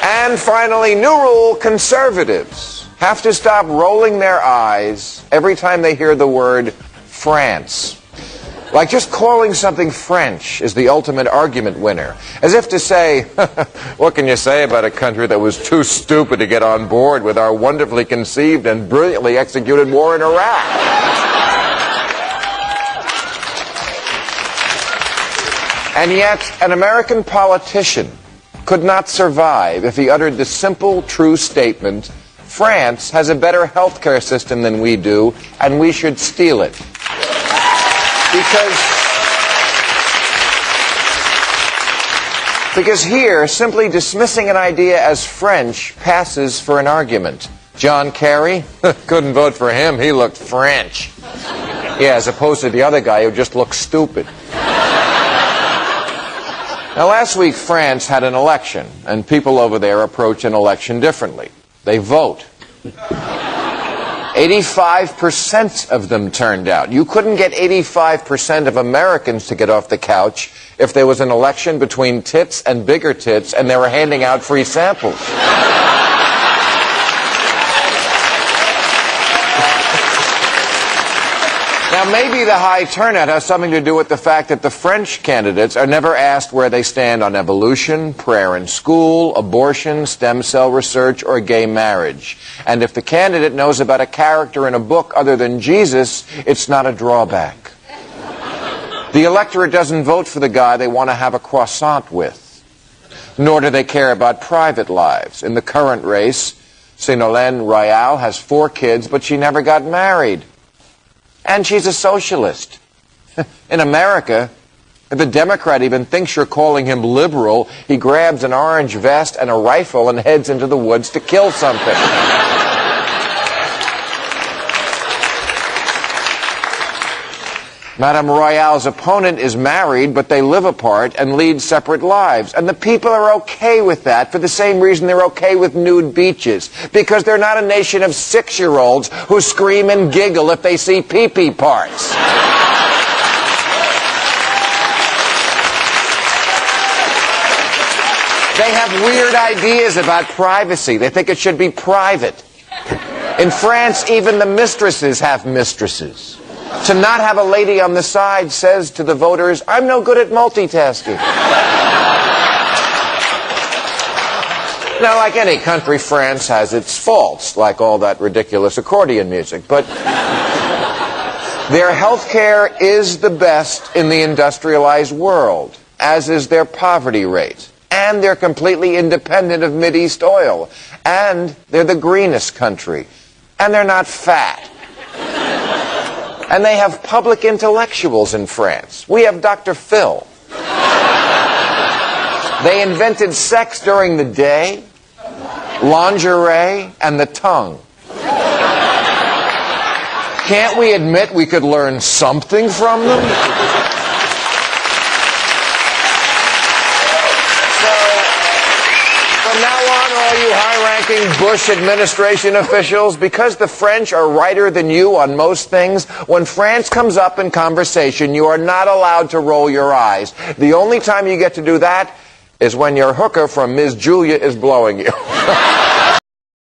And finally, new rule, conservatives have to stop rolling their eyes every time they hear the word France. Like just calling something French is the ultimate argument winner. As if to say, what can you say about a country that was too stupid to get on board with our wonderfully conceived and brilliantly executed war in Iraq? And yet, an American politician could not survive if he uttered the simple, true statement, France has a better healthcare system than we do, and we should steal it. Because here, simply dismissing an idea as French passes for an argument. John Kerry? Couldn't vote for him. He looked French. Yeah, as opposed to the other guy who just looked stupid. Now, last week, France had an election, and people over there approach an election differently. They vote. 85% of them turned out. You couldn't get 85% of Americans to get off the couch if there was an election between tits and bigger tits and they were handing out free samples. Now, maybe the high turnout has something to do with the fact that the French candidates are never asked where they stand on evolution, prayer in school, abortion, stem cell research, or gay marriage. And if the candidate knows about a character in a book other than Jesus, it's not a drawback. The electorate doesn't vote for the guy they want to have a croissant with. Nor do they care about private lives. In the current race, Ségolène Royal has 4 kids, but she never got married. And she's a socialist. In America, if a Democrat even thinks you're calling him liberal, he grabs an orange vest and a rifle and heads into the woods to kill something. Madame Royale's opponent is married, but they live apart and lead separate lives. And the people are okay with that for the same reason they're okay with nude beaches. Because they're not a nation of 6-year-olds who scream and giggle if they see pee-pee parts. They have weird ideas about privacy. They think it should be private. In France, even the mistresses have mistresses. To not have a lady on the side says to the voters, I'm no good at multitasking. Now, like any country, France has its faults, like all that ridiculous accordion music. But their health care is the best in the industrialized world, as is their poverty rate. And they're completely independent of Mideast oil. And they're the greenest country. And they're not fat. And they have public intellectuals in France. We have Dr. Phil. They invented sex during the day, lingerie, and the tongue. Can't we admit we could learn something from them? From now on, all you high-ranking Bush administration officials, because the French are righter than you on most things, when France comes up in conversation, you are not allowed to roll your eyes. The only time you get to do that is when your hooker from Ms. Julia is blowing you.